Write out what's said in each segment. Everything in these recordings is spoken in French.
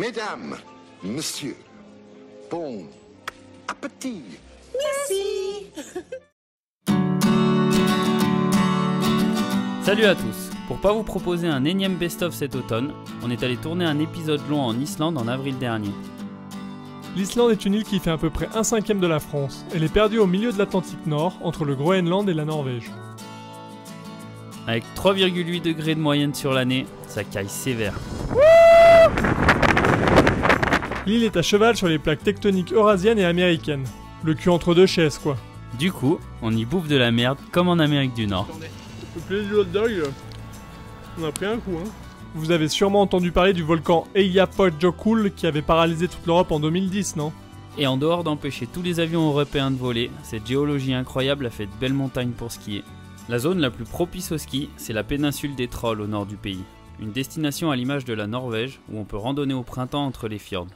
Mesdames, messieurs, bon appétit. Merci. Salut à tous. Pour pas vous proposer un énième best-of cet automne, on est allé tourner un épisode long en Islande en avril dernier. L'Islande est une île qui fait à peu près 1/5 de la France. Elle est perdue au milieu de l'Atlantique Nord, entre le Groenland et la Norvège. Avec 3,8 degrés de moyenne sur l'année, ça caille sévère. L'île est à cheval sur les plaques tectoniques eurasiennes et américaines. Le cul entre deux chaises, quoi. Du coup, on y bouffe de la merde comme en Amérique du Nord. Le plaisir du hot dog, on a pris un coup, hein. Vous avez sûrement entendu parler du volcan Eyjafjallajökull qui avait paralysé toute l'Europe en 2010, non? Et en dehors d'empêcher tous les avions européens de voler, cette géologie incroyable a fait de belles montagnes pour skier. La zone la plus propice au ski, c'est la péninsule des Trolls au nord du pays. Une destination à l'image de la Norvège où on peut randonner au printemps entre les fjords.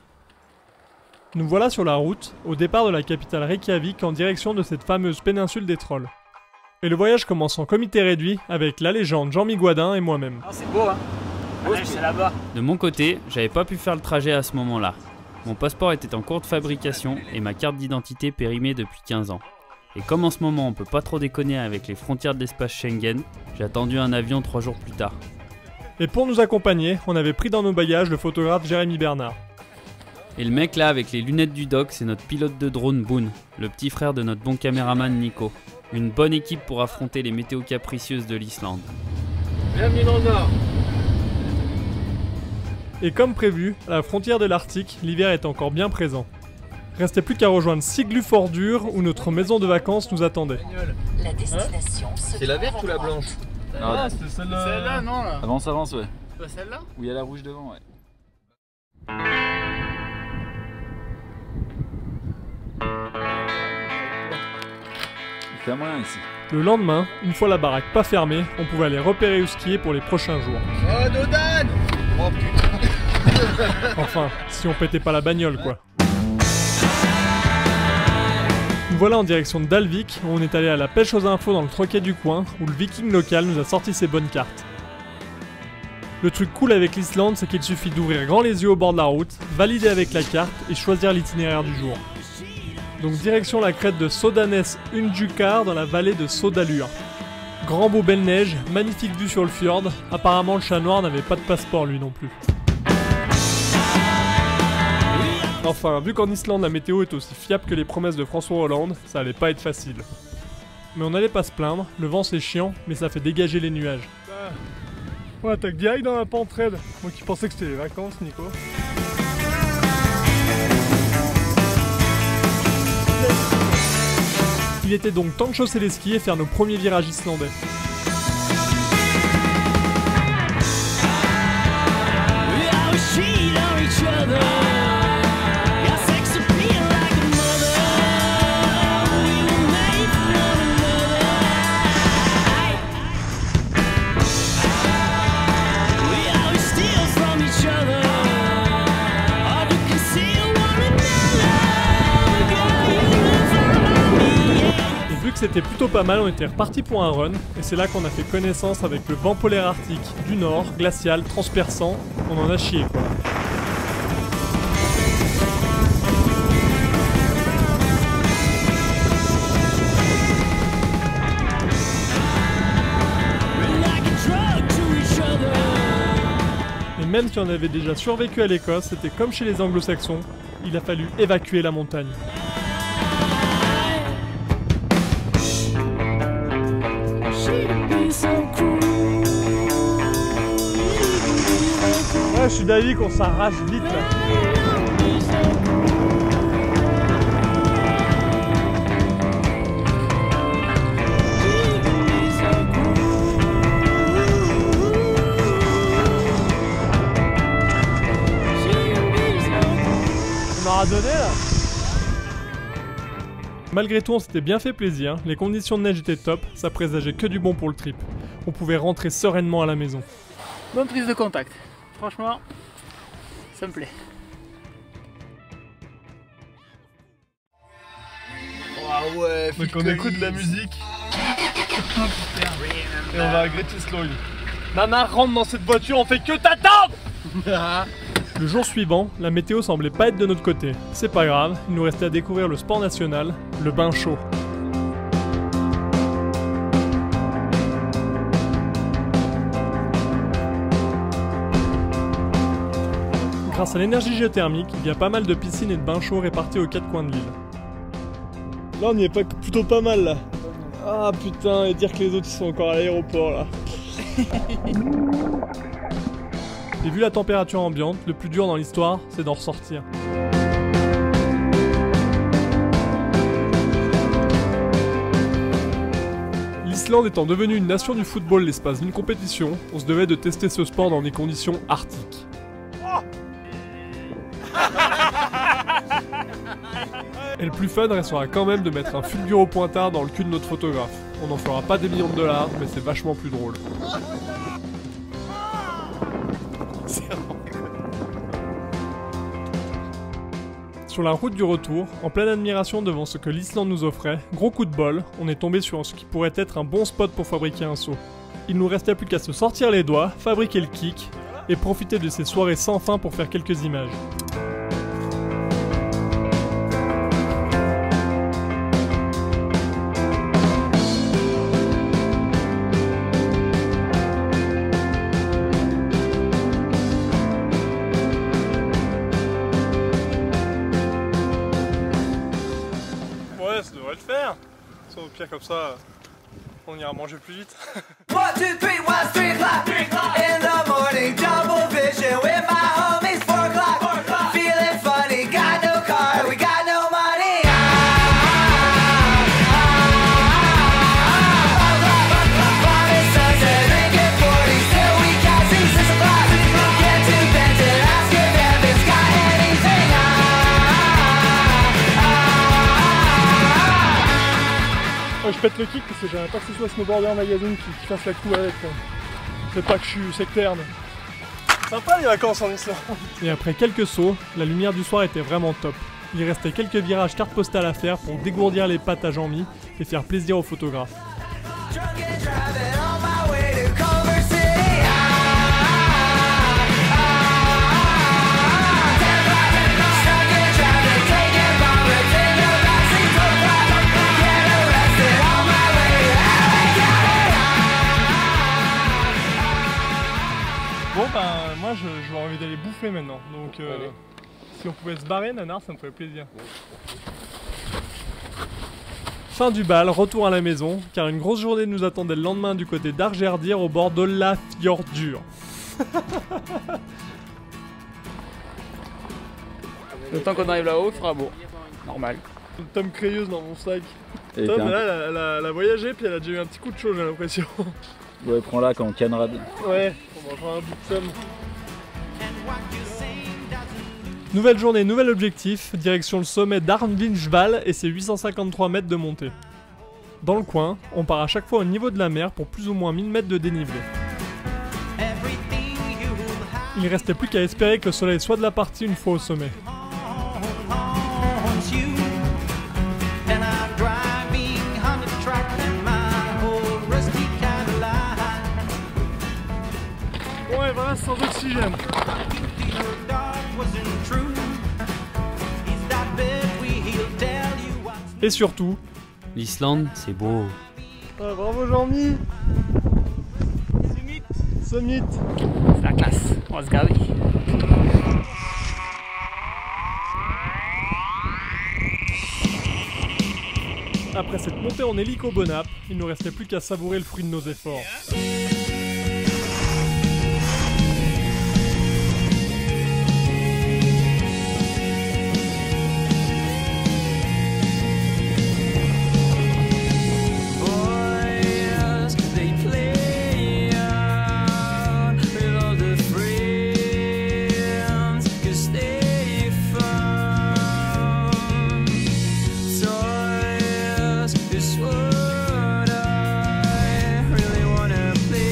Nous voilà sur la route, au départ de la capitale Reykjavik en direction de cette fameuse péninsule des Trolls. Et le voyage commence en comité réduit avec la légende Jean Miguadin et moi-même. Ah, c'est beau, hein. C'est là-bas. De mon côté, j'avais pas pu faire le trajet à ce moment-là. Mon passeport était en cours de fabrication et ma carte d'identité périmée depuis 15 ans. Et comme en ce moment on peut pas trop déconner avec les frontières de l'espace Schengen, j'ai attendu un avion 3 jours plus tard. Et pour nous accompagner, on avait pris dans nos bagages le photographe Jérémy Bernard. Et le mec là avec les lunettes du doc, c'est notre pilote de drone Boone, le petit frère de notre bon caméraman Nico. Une bonne équipe pour affronter les météos capricieuses de l'Islande. Bienvenue dans le Nord. Et comme prévu, à la frontière de l'Arctique, l'hiver est encore bien présent. Restait plus qu'à rejoindre Siglufjordur où notre maison de vacances nous attendait. La destination se C'est la trouve verte à ou la droite. blanche? Ah, c'était celle-là. Celle-là, non, là. Avance, avance, ouais. Pas celle-là? Où il y a la rouge devant, ouais. Il fait moyen ici. Le lendemain, une fois la baraque pas fermée, on pouvait aller repérer où skier pour les prochains jours. Oh, Dodan! Oh putain. Enfin, si on pétait pas la bagnole, quoi. Nous voilà en direction de Dalvik, où on est allé à la pêche aux infos dans le troquet du coin, où le viking local nous a sorti ses bonnes cartes. Le truc cool avec l'Islande, c'est qu'il suffit d'ouvrir grand les yeux au bord de la route, valider avec la carte et choisir l'itinéraire du jour. Donc direction la crête de Sodanes Undjukar dans la vallée de Sodalur. Grand beau belle neige, magnifique vue sur le fjord, apparemment le chat noir n'avait pas de passeport lui non plus. Enfin, vu qu'en Islande la météo est aussi fiable que les promesses de François Hollande, ça allait pas être facile. Mais on allait pas se plaindre, le vent c'est chiant, mais ça fait dégager les nuages. Ouais, t'as direct dans la pente raide. Moi qui pensais que c'était les vacances, Nico. Il était donc temps de chausser les skis et faire nos premiers virages islandais. C'était plutôt pas mal, on était reparti pour un run, et c'est là qu'on a fait connaissance avec le vent polaire arctique du nord, glacial, transperçant, on en a chié quoi. Et même si on avait déjà survécu à l'Écosse, c'était comme chez les anglo-saxons, il a fallu évacuer la montagne. Ouais, je suis d'avis qu'on s'arrache vite là. On m'aura donné là. Malgré tout, on s'était bien fait plaisir, les conditions de neige étaient top, ça présageait que du bon pour le trip. On pouvait rentrer sereinement à la maison. Bonne prise de contact. Franchement, ça me plaît. Oh ouais, donc on écoute de la musique. Et on va à Greatest Slow. Nana rentre dans cette voiture, on fait que t'attendre. Le jour suivant, la météo semblait pas être de notre côté. C'est pas grave, il nous restait à découvrir le sport national, le bain chaud. Grâce à l'énergie géothermique, il y a pas mal de piscines et de bains chauds répartis aux quatre coins de l'île. Là on y est plutôt pas mal là. Ah putain, et dire que les autres ils sont encore à l'aéroport là. Et vu la température ambiante, le plus dur dans l'histoire, c'est d'en ressortir. L'Islande étant devenue une nation du football l'espace d'une compétition, on se devait de tester ce sport dans des conditions arctiques. Et le plus fun restera quand même de mettre un fulgure au pointard dans le cul de notre photographe. On n'en fera pas des millions de dollars, mais c'est vachement plus drôle. Sur la route du retour, en pleine admiration devant ce que l'Islande nous offrait, gros coup de bol, on est tombé sur ce qui pourrait être un bon spot pour fabriquer un seau. Il nous restait plus qu'à se sortir les doigts, fabriquer le kick, et profiter de ces soirées sans fin pour faire quelques images. Ouais, ça devrait le faire. Soit au pire comme ça, on ira manger plus vite. 1, 2, 3, was 3 o'clock in the morning, double vision with my homies, 4 o'clock, feeling funny, got no car, we got no money. Promise sunset, drinking 40, still we can't see 6 o'clock. Get to Benton, ask if Evan's got anything. Je pète le kick parce que j'aimerais pas que ce soit Snowboarder Magazine qui fasse la coup avec. C'est pas que je suis sectaire, mais. Sympa les vacances en Islande. Et après quelques sauts, la lumière du soir était vraiment top. Il restait quelques virages carte postale à faire pour dégourdir les pattes à Jean-Mi et faire plaisir aux photographes. Drunk and driving on my way to Culver City. 10 o'clock, stuck in traffic, taking bombers in the backseat. 12 o'clock, get arrested on my way to LA County. Bon ben moi je vais envie d'aller bouffer maintenant. Donc si on pouvait se barrer, Nanar, ça me ferait plaisir. Fin du bal, retour à la maison, car une grosse journée nous attendait le lendemain du côté d'Argerdir au bord d'Ollafjordur. Le temps qu'on arrive là-haut, il fera beau. Normal. Une tome crayeuse dans mon sac. Et Tom, là, elle a voyagé, puis elle a déjà eu un petit coup de chaud, j'ai l'impression. ouais, prends-la quand on canrade. Ouais, on mangera un bout de somme. Nouvelle journée, nouvel objectif, direction le sommet d'Arnvinjval et ses 853 mètres de montée. Dans le coin, on part à chaque fois au niveau de la mer pour plus ou moins 1000 mètres de dénivelé. Il restait plus qu'à espérer que le soleil soit de la partie une fois au sommet. Ouais, voilà, sans oxygène. Et surtout, L'Islande, c'est beau. Ah, bravo Jean-Mi. Summit. C'est la classe. On va se gaver. après cette montée en hélico Bonap, il ne nous restait plus qu'à savourer le fruit de nos efforts. This what I really wanna play.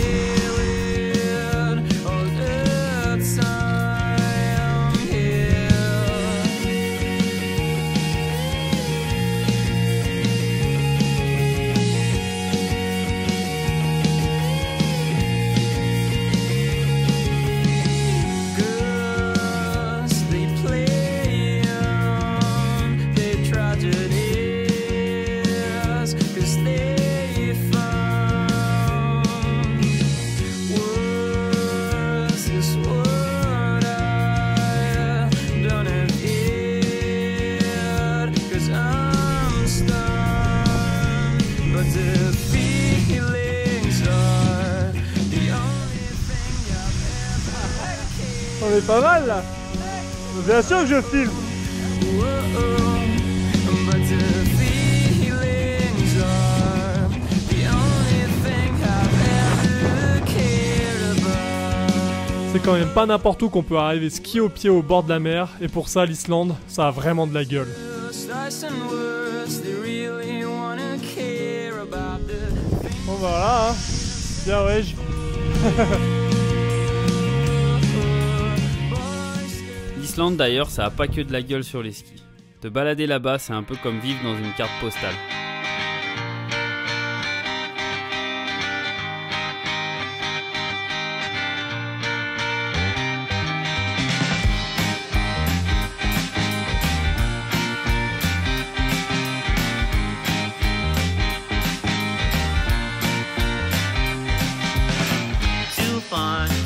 est pas mal là. Bien sûr que je filme. C'est quand même pas n'importe où qu'on peut arriver ski au pied au bord de la mer, et pour ça l'Islande, ça a vraiment de la gueule. Bon voilà, hein. Bien ouais. L'Islande d'ailleurs, ça a pas que de la gueule sur les skis. Te balader là-bas, c'est un peu comme vivre dans une carte postale.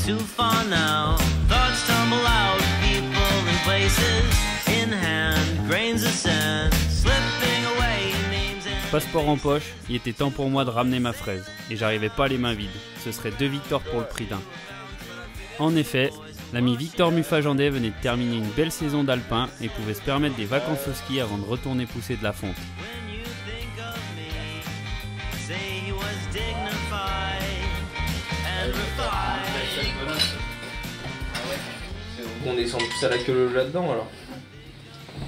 Too far now, thoughts tumble out, people and places, in hand, grains of sand, slipping away, names and... Passeport en poche, il était temps pour moi de ramener ma fraise, et j'arrivais pas les mains vides, ce serait 2 victoires pour le prix d'un. En effet, l'ami Victor Muffagendais venait de terminer une belle saison d'alpin et pouvait se permettre des vacances au ski avant de retourner pousser de la fonte. On descend tous à la queue là-dedans alors.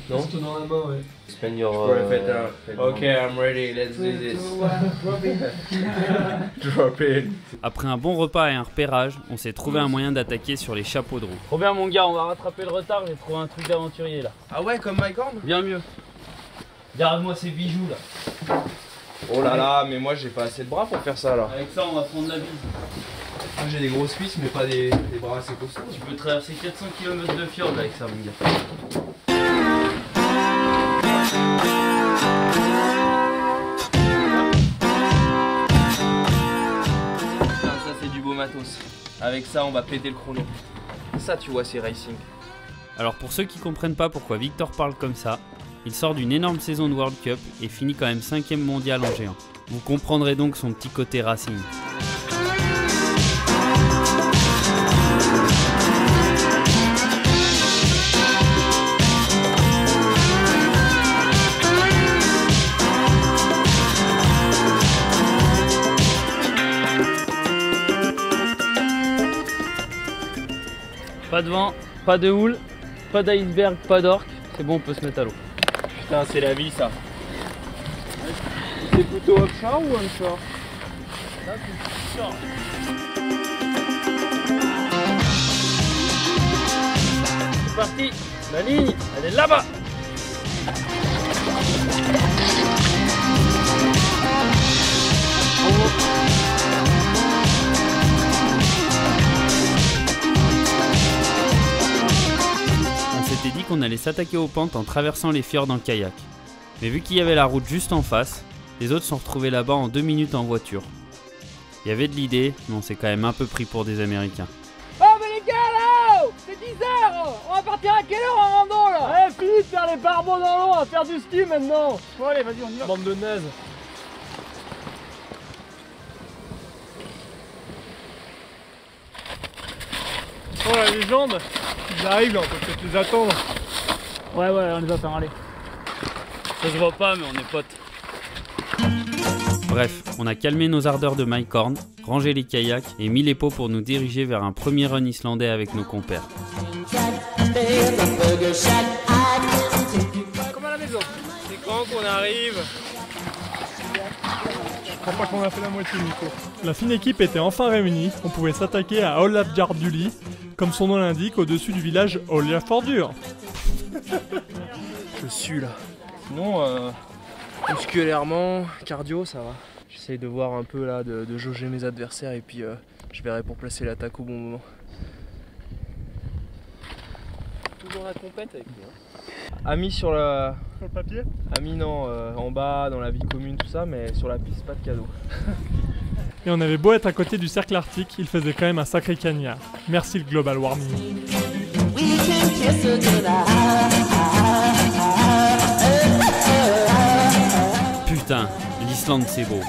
Non? Dans la main, ouais. Spend your... Ok, I'm ready, let's do this. Drop it. Après un bon repas et un repérage, on s'est trouvé un moyen d'attaquer sur les chapeaux de roue. Trop bien mon gars, on va rattraper le retard, j'ai trouvé un truc d'aventurier là. Ah ouais, comme Mike Horn? Bien mieux. Regarde-moi ces bijoux là. Oh là là, mais moi j'ai pas assez de bras pour faire ça alors. Avec ça on va prendre la bise. Moi j'ai des grosses cuisses mais pas des bras assez costauds. Tu peux traverser 400 km de fjord avec ça mon gars. Ça c'est du beau matos. Avec ça on va péter le chrono. Ça tu vois c'est racing. Alors pour ceux qui comprennent pas pourquoi Victor parle comme ça, il sort d'une énorme saison de World Cup et finit quand même 5ème mondial en géant. Vous comprendrez donc son petit côté racing. Pas de vent, pas de houle, pas d'iceberg, pas d'orque, c'est bon on peut se mettre à l'eau. Putain c'est la vie ça. C'est plutôt offshore ou onshore? Là c'est offshore. C'est parti, la ligne, elle est là-bas. On s'était dit qu'on allait s'attaquer aux pentes en traversant les fjords en kayak. Mais vu qu'il y avait la route juste en face, les autres sont retrouvés là-bas en 2 minutes en voiture. Il y avait de l'idée, mais on s'est quand même un peu pris pour des Américains. Oh mais les gars là, c'est 10h. On va partir à quelle heure en rando là? Allez, fini de faire les barbeaux dans l'eau, on va faire du ski maintenant. Bon allez vas-y on y va. Bande de naze. Oh la légende, ils arrivent là, on peut peut-être les attendre. Ouais on les attend, allez. Ça se voit pas mais on est potes. Bref, on a calmé nos ardeurs de Mike Horn, rangé les kayaks et mis les pots pour nous diriger vers un premier run islandais avec nos compères. Comme à la maison. C'est quand qu'on arrive? Je crois pas qu'on a fait la moitié du coup. La fine équipe était enfin réunie, on pouvait s'attaquer à Olafjarduli, comme son nom l'indique, au-dessus du village Olafjordur. Je suis là. Sinon, musculairement, cardio, ça va. J'essaye de voir un peu là, de jauger mes adversaires et puis je verrai pour placer l'attaque au bon moment. Toujours la compète avec lui. Amis sur le papier? Amis non, en bas, dans la vie commune, tout ça, mais sur la piste, pas de cadeau. Et on avait beau être à côté du cercle arctique, il faisait quand même un sacré cagnard. Merci le global warming. Putain, l'Islande c'est beau.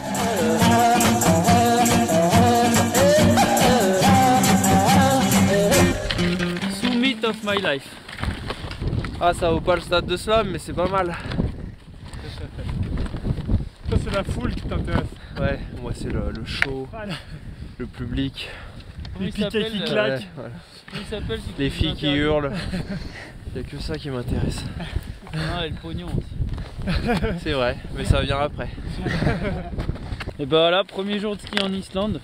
of my life. Ah, ça vaut pas le stade de slam, mais c'est pas mal. Ça, c'est la foule qui t'intéresse. Ouais, moi c'est le show, Voilà. le public, Comment Les il piquets s'appelle, qui euh, claquent. ouais, voilà. Comment il s'appelle, celui Les fait filles des qui interviews hurlent. Il y a que ça qui m'intéresse. Ah, et le pognon aussi. C'est vrai, mais ça vient après. Et bah voilà, premier jour de ski en Islande.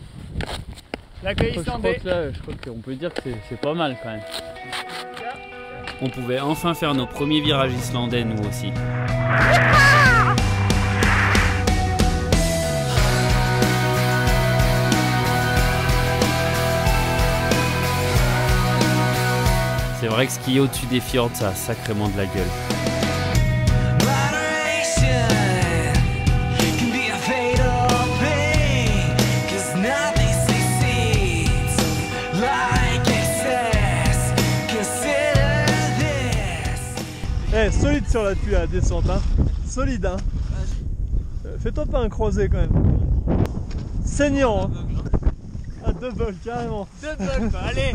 L'accueil Je crois islandais. que là, je crois qu'on peut dire que c'est pas mal quand même. On pouvait enfin faire nos premiers virages islandais nous aussi. C'est vrai que skier au-dessus des fjords, ça a sacrément de la gueule. Eh, solide sur la pluie à la descente, hein. Solide, hein. Fais-toi pas un croisé quand même. Saignant, hein. Ah, double, carrément. Double, allez.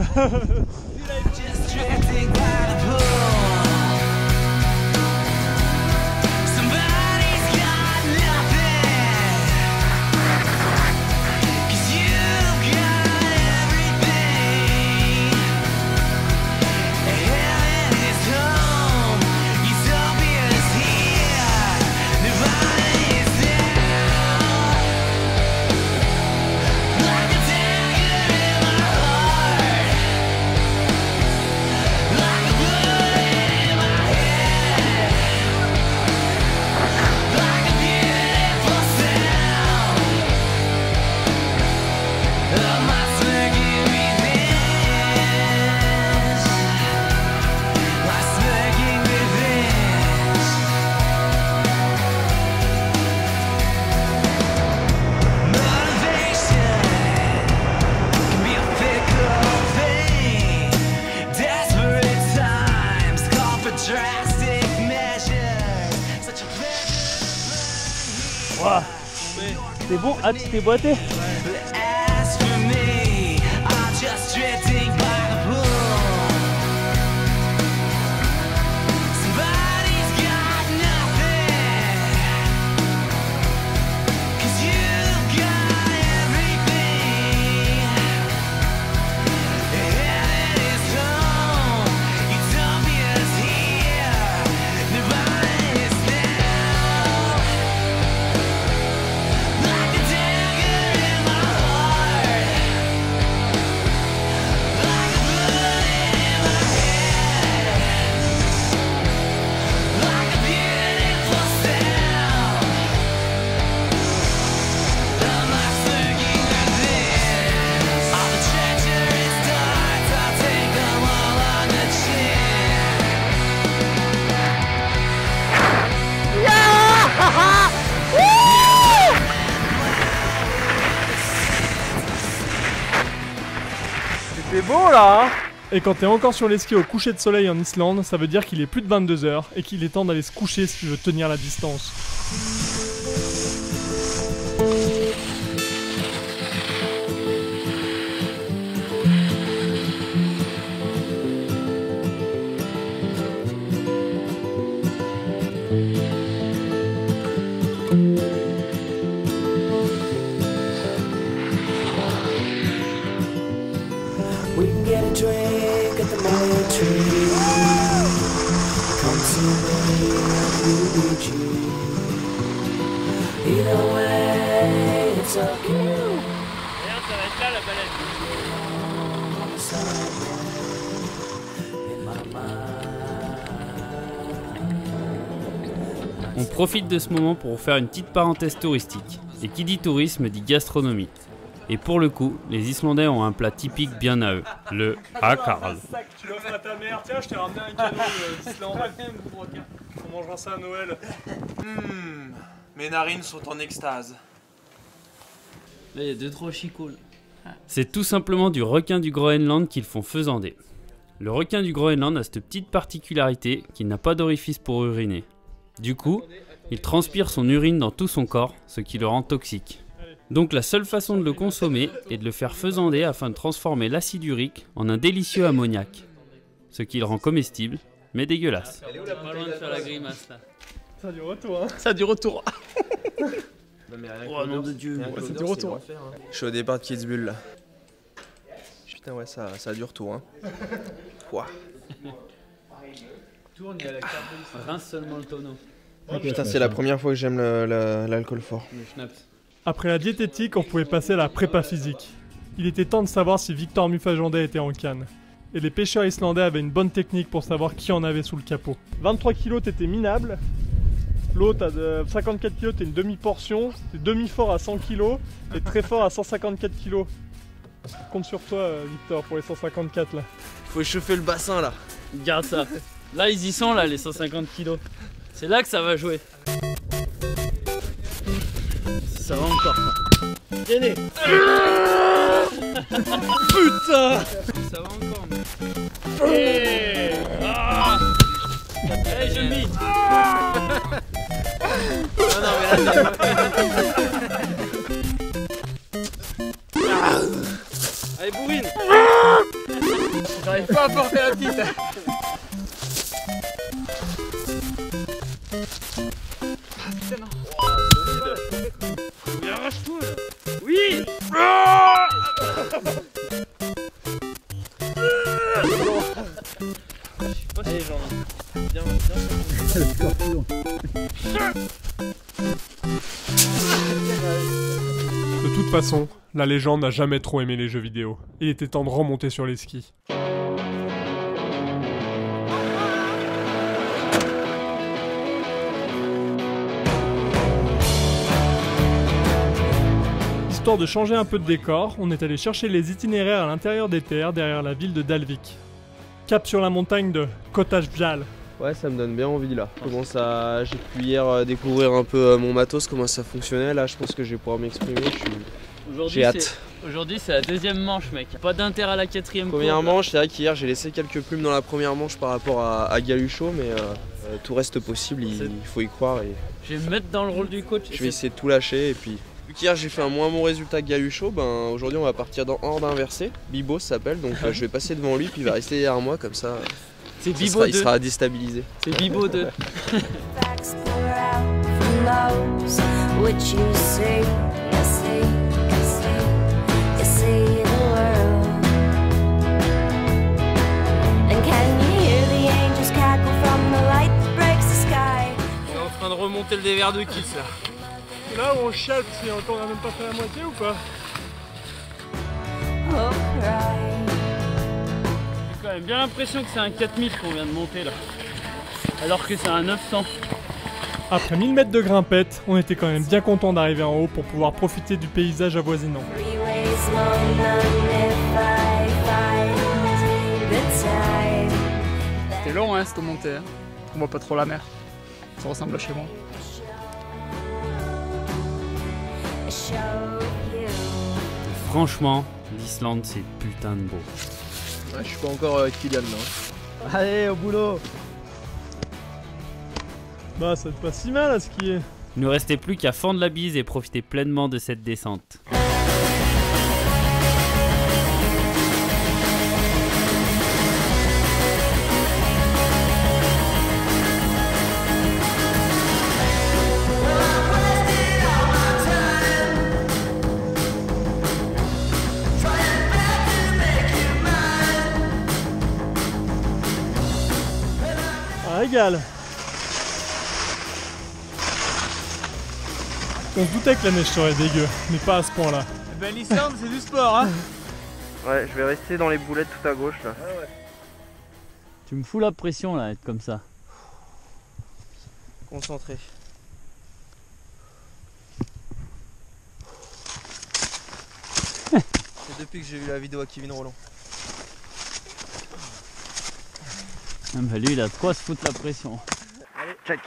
C'est bon? Ah, tu t'es boité? C'est beau là, hein. Et quand t'es encore sur les skis au coucher de soleil en Islande, ça veut dire qu'il est plus de 22 h et qu'il est temps d'aller se coucher si tu veux tenir la distance. We can get a drink at the main tree. Come to me and we'll be cheap. Either way, it's okay. Ça va être là la balade. On profite de ce moment pour faire une petite parenthèse touristique. Et qui dit tourisme dit gastronomie. Et pour le coup, les Islandais ont un plat typique bien à eux, le hakarl. Tu l'offres à ta mère, tiens, je t'ai ramené un cadeau d'Islande. On mangera ça à Noël. Mes narines sont en extase. Là, il y a 2-3 chicots. C'est tout simplement du requin du Groenland qu'ils font faisander. Le requin du Groenland a cette petite particularité qu'il n'a pas d'orifice pour uriner. Du coup, il transpire son urine dans tout son corps, ce qui le rend toxique. Donc la seule façon de le consommer est de le faire faisander afin de transformer l'acide urique en un délicieux ammoniac. ce qui le rend comestible, mais dégueulasse. Elle est où la pas loin de faire la grimace là. Ça a du retour, hein. Ça a du retour. Oh nom de Dieu. C'est du retour. Je suis au départ de Kitzbühel là. Putain ouais ça a du retour hein. Ouah. Tourne, il y a la carte. Rince seulement le tonneau. Putain c'est la première fois que j'aime l'alcool fort. Le schnapps. Après la diététique, on pouvait passer à la prépa physique. Il était temps de savoir si Victor Mufajandais était en canne. Et les pêcheurs islandais avaient une bonne technique pour savoir qui en avait sous le capot. 23 kg, t'étais minable. L'autre, de 54 kg, t'es une demi-portion. T'es demi-fort à 100 kg. Et très fort à 154 kg. Compte sur toi, Victor, pour les 154 là. Faut échauffer le bassin là. Garde ça. Là, ils y sont, là, les 150 kilos. C'est là que ça va jouer. Ça va encore. Gainé. Putain. Ça va encore, mais... Hey, ah. Hey, je vis. Non, mais là, allez, bourrine. j'arrive pas à porter la petite. Arrache-toi. Oui. Allez, j'en viens. De toute façon, la légende n'a jamais trop aimé les jeux vidéo. Il était temps de remonter sur les skis. Histoire de changer un peu de décor, on est allé chercher les itinéraires à l'intérieur des terres derrière la ville de Dalvik. Cap sur la montagne de Kotasjal. Ouais, ça me donne bien envie là. J'ai pu hier découvrir un peu mon matos, comment ça fonctionnait. Là, je pense que je vais pouvoir m'exprimer. J'ai hâte. Aujourd'hui, c'est la deuxième manche, mec. Pas d'intérêt à la quatrième. Première manche, c'est vrai qu'hier j'ai laissé quelques plumes dans la première manche par rapport à Galucho, mais tout reste possible, il faut y croire. Et je vais me mettre dans le rôle du coach. Je vais essayer de tout lâcher. Et puis, vu qu'hier j'ai fait un moins bon résultat que Galucho, ben, aujourd'hui on va partir dans ordre inversé. Bibo s'appelle, donc je vais passer devant lui, puis il va rester derrière moi, comme ça. C'est Bibo 2. Il sera déstabilisé. C'est Bibo 2. On est en train de remonter le dévers de Kiss là. Là où on chiale, parce qu'on n'a même pas fait la moitié ou pas? J'ai quand même bien l'impression que c'est un 4000 qu'on vient de monter là. Alors que c'est un 900. Après 1000 mètres de grimpette, on était quand même bien content d'arriver en haut pour pouvoir profiter du paysage avoisinant. C'était long hein, cette montée. Hein. On voit pas trop la mer. Ça ressemble à chez moi. Franchement, l'Islande c'est putain de beau. Ouais, je suis pas encore Kylian là. Allez, au boulot. Bah, ça va pas si mal à skier. Il ne restait plus qu'à fendre la bise et profiter pleinement de cette descente. Un régal. On se doutait que la neige serait dégueu, mais pas à ce point-là. Ben l'Islande c'est du sport hein. Ouais, je vais rester dans les boulettes tout à gauche là. Ah ouais. Tu me fous la pression là, être comme ça. Concentré. C'est depuis que j'ai vu la vidéo à Kevin Roland. Ah bah lui il a de quoi se foutre la pression. Allez, check.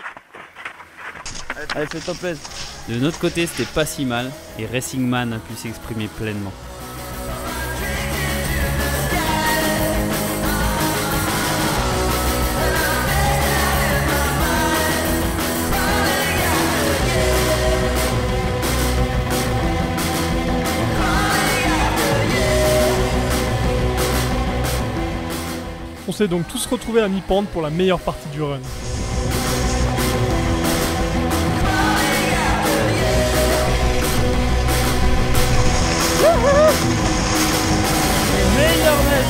Allez, fais-toi plaisir. De notre côté, c'était pas si mal et Racing Man a pu s'exprimer pleinement. On s'est donc tous retrouvés à mi-pente pour la meilleure partie du run. Meilleur mec.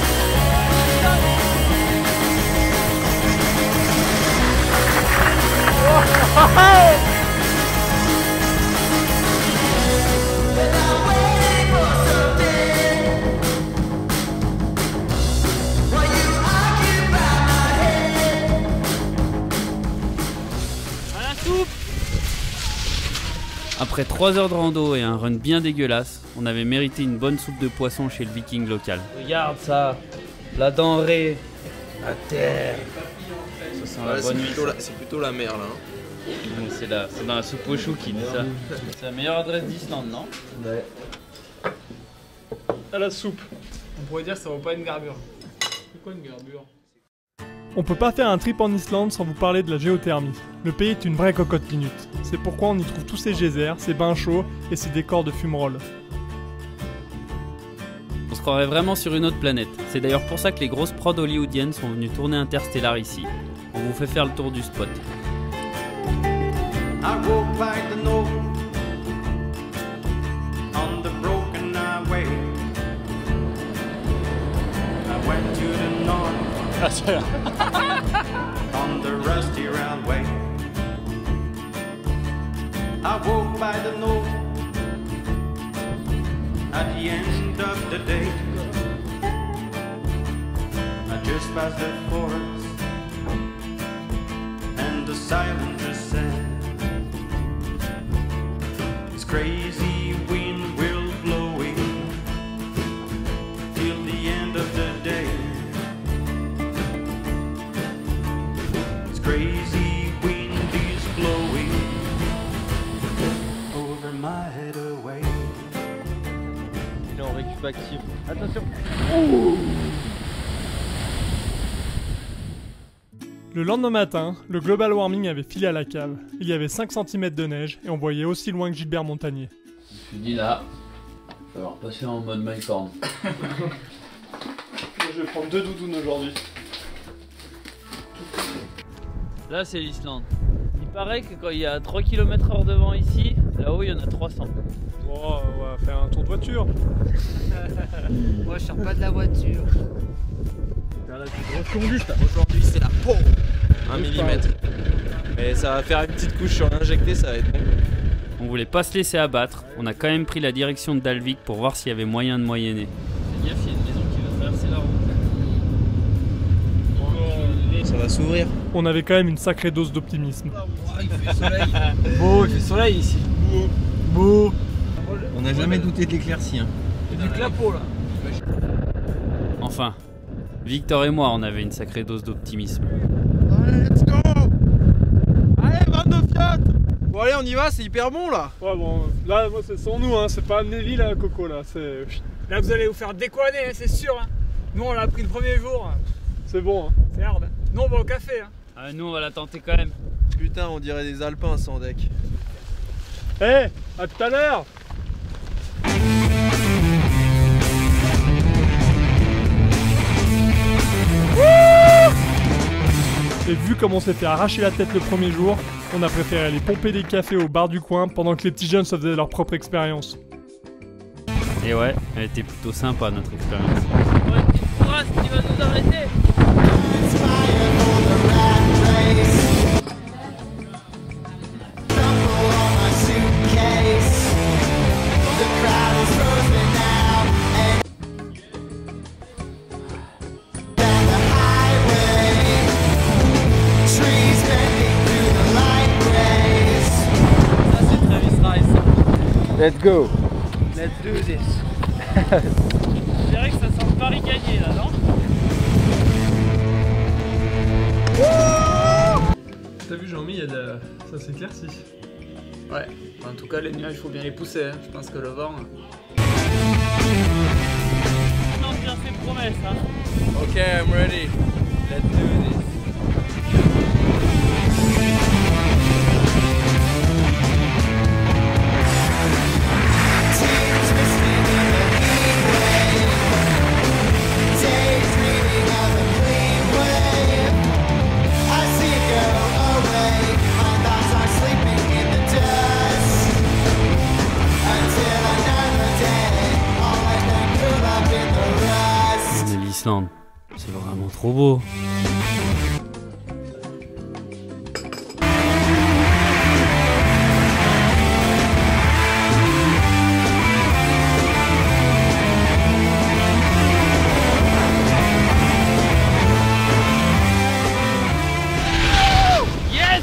Après 3 heures de rando et un run bien dégueulasse, on avait mérité une bonne soupe de poisson chez le viking local. Regarde ça, la denrée, la terre. Ça sent la bonne huile. C'est plutôt la mer là. C'est dans la soupe au chou qui dit ça. C'est la meilleure adresse d'Islande, non? Ouais. À la soupe. On pourrait dire que ça vaut pas une garbure. C'est quoi une garbure? On peut pas faire un trip en Islande sans vous parler de la géothermie. Le pays est une vraie cocotte minute. C'est pourquoi on y trouve tous ces geysers, ces bains chauds et ces décors de fumerolles. On se croirait vraiment sur une autre planète. C'est d'ailleurs pour ça que les grosses prods hollywoodiennes sont venues tourner Interstellar ici. On vous fait faire le tour du spot. I walk by the north on the broken highway. I went to the north on the rusty railway. I walk by the north at the end of the day. I just passed the forest and the silence is sad. Crazy wind will blowing till the end of the day. This crazy wind is blowing over my head away. Il est en récup active. Attention. Le lendemain matin, le global warming avait filé à la cave. Il y avait 5 cm de neige et on voyait aussi loin que Gilbert Montagnier. Je me suis dit là, il va falloir passer en mode Mycorn. Je vais prendre 2 doudounes aujourd'hui. Là c'est l'Islande. Il paraît que quand il y a 3 km/h de vent ici, là-haut il y en a 300. Oh, on va faire un tour de voiture. Moi je sors pas de la voiture. Aujourd'hui c'est la peau 1 mm. Mais ça va faire une petite couche sur l'injecté, ça va être bon. On voulait pas se laisser abattre, on a quand même pris la direction de Dalvik pour voir s'il y avait moyen de moyenner. Fais gaffe, il y a une maison qui va traverser la route. Ça va s'ouvrir. On avait quand même une sacrée dose d'optimisme. Il fait soleil. Beau, il fait soleil ici. Beau. On n'a jamais douté de l'éclaircie. Hein. Il y a du clapot là. Enfin, Victor et moi on avait une sacrée dose d'optimisme. Allez, let's go. Allez, bande de fiottes. Bon allez, on y va, c'est hyper bon là. Ouais bon, là moi c'est sans nous, hein. C'est pas Nelly là, Coco là, c'est... Là vous allez vous faire décoiner, hein, c'est sûr. Hein. Nous on l'a pris le premier jour. C'est bon. Hein. C'est hard. Nous on va au café. Hein. Ah, nous on va la tenter quand même. Putain, on dirait des alpins sans deck. Eh, hey, à tout à l'heure. Et vu comme on s'est fait arracher la tête le premier jour, on a préféré aller pomper des cafés au bar du coin pendant que les petits jeunes se faisaient leur propre expérience. Et ouais, elle était plutôt sympa notre expérience. Ouais, petite bourrasse qui va nous arrêter. Let's go. Let's do this. Je dirais que ça sent le Paris gagné là, non? T'as vu Jean-Mi, il y a de... ça s'éclaircit. Ouais, en tout cas les nuages il faut bien les pousser. Hein. Je pense que le vent... On tient ses promesses, hein. Ok, I'm ready. Let's do this. Daydreaming of a clean l'Islande. C'est vraiment trop beau. Yes.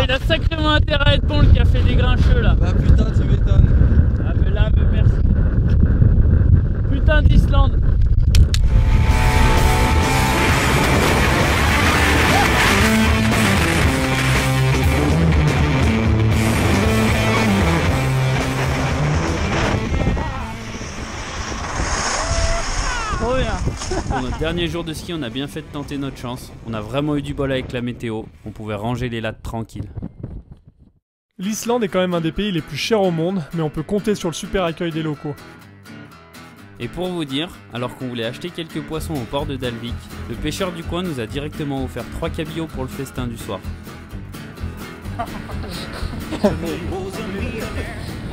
Il a sacrément intérêt à être bon, le café des grincheux là. Bah putain, tu m'étonnes. Ah mais là, mais merci. Putain d'Islande. Trop bien. Pour notre dernier jour de ski, on a bien fait de tenter notre chance. On a vraiment eu du bol avec la météo. On pouvait ranger les lattes tranquilles. L'Islande est quand même un des pays les plus chers au monde, mais on peut compter sur le super accueil des locaux. Et pour vous dire, alors qu'on voulait acheter quelques poissons au port de Dalvik, le pêcheur du coin nous a directement offert 3 cabillots pour le festin du soir.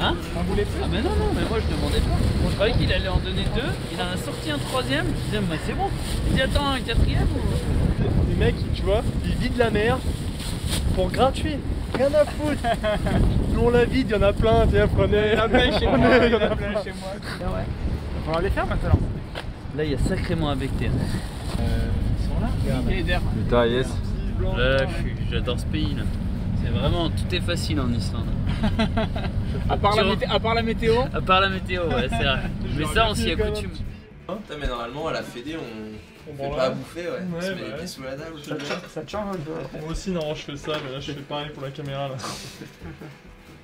Hein? On voulait plus? Ah mais non, mais moi je demandais pas. Je croyais qu'il allait en donner 2, il en a sorti un 3ème, je disais mais c'est bon. Il dit attends, un 4ème ou... Les mecs, tu vois, ils vident la mer pour gratuit. Rien à foutre. Nous on la vide, il y en a plein, tiens, prenez. Il y en a plein chez moi, il y en a plein chez moi. Ah ouais. On va les faire maintenant. Là il y a sacrément affecté. Ils sont là. Il y a d'air. Putain, yes. Là, j'adore ce pays là. C'est vraiment, tout est facile en Islande. À part la météo. À part la météo, ouais, c'est vrai. Mais ça, on s'y accoutume. Putain, mais normalement à la Fédé on fait pas à bouffer, ouais. On se met les pieds sous la table. Ça te change un peu. Moi aussi, non, je fais ça, mais là je fais pareil pour la caméra là.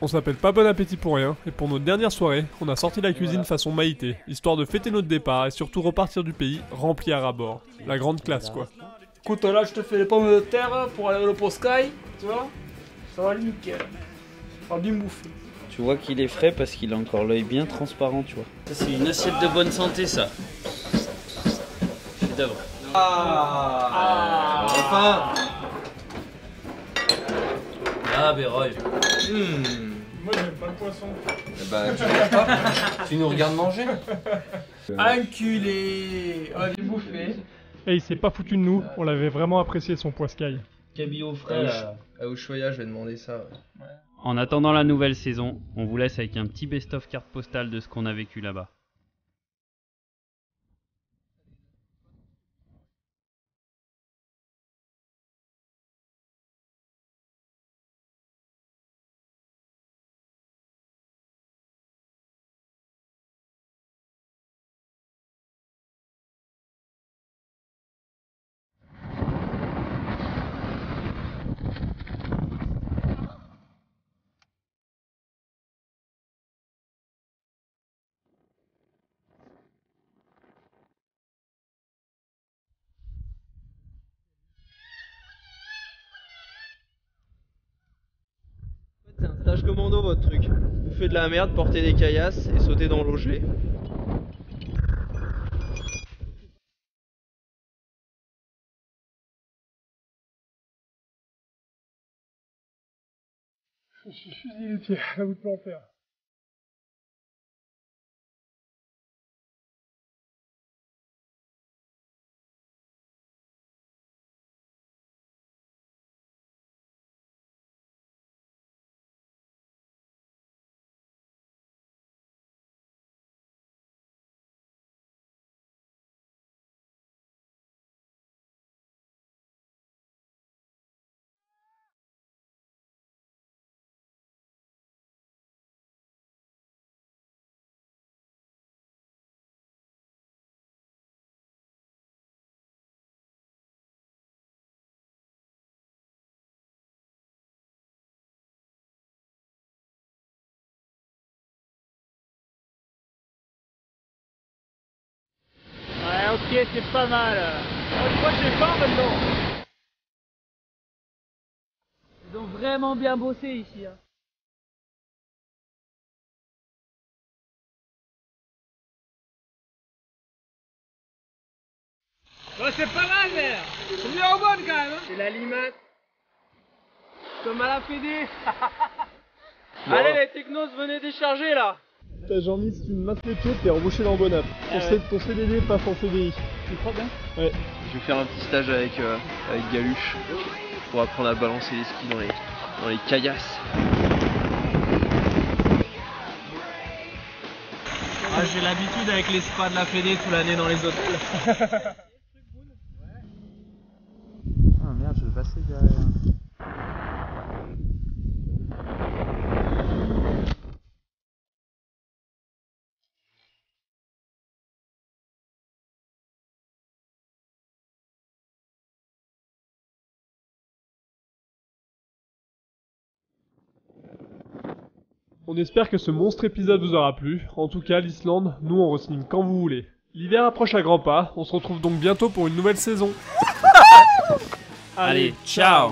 On s'appelle pas Bon Appétit pour rien, et pour notre dernière soirée, on a sorti la cuisine façon Maïté, histoire de fêter notre départ et surtout repartir du pays rempli à ras-bord. La grande classe quoi. Écoute, là je te fais les pommes de terre pour aller au Poskai, tu vois. Ça va aller nickel. Ça va bien bouffer. Tu vois qu'il est frais parce qu'il a encore l'œil bien transparent, tu vois. Ça, c'est une assiette de bonne santé, ça. Chef d'œuvre. Enfin. Ah, Béroy. Moi j'aime pas le poisson. Bah tu manges pas. Tu nous regardes manger. Enculé. On va bien bouffer. Et il s'est pas foutu de nous, on l'avait vraiment apprécié son poiscaille. Cabillaud frais, là. À Ushuaïa, je vais demander ça. Ouais. En attendant la nouvelle saison, on vous laisse avec un petit best-of carte postale de ce qu'on a vécu là-bas. C'est un stage commando votre truc. Bouffer de la merde, porter des caillasses et sauter dans l'eau gelée. Je suis fusillé les pieds, à bout de l'enfer. Ouais, ok, c'est pas mal. Moi, j'ai faim maintenant. Ils ont vraiment bien bossé ici. Hein. Ouais, c'est pas mal, merde. C'est bien au bon quand même. Hein. C'est la limate. Comme à la Fédé. Allez, les technos, venez décharger là. T'as Jean-Mi, si tu me masses les pieds, t'es embauché dans Bonap. Ton CDD passe en CDI. Tu crois bien? Ouais. Je vais faire un petit stage avec Galuche pour apprendre à balancer les skis dans les caillasses. Ah, j'ai l'habitude avec les spas de la Fédé toute l'année dans les hôtels. Ah merde, je vais passer derrière. On espère que ce monstre épisode vous aura plu. En tout cas, l'Islande, nous on re-signe quand vous voulez. L'hiver approche à grands pas, on se retrouve donc bientôt pour une nouvelle saison. Allez, ciao.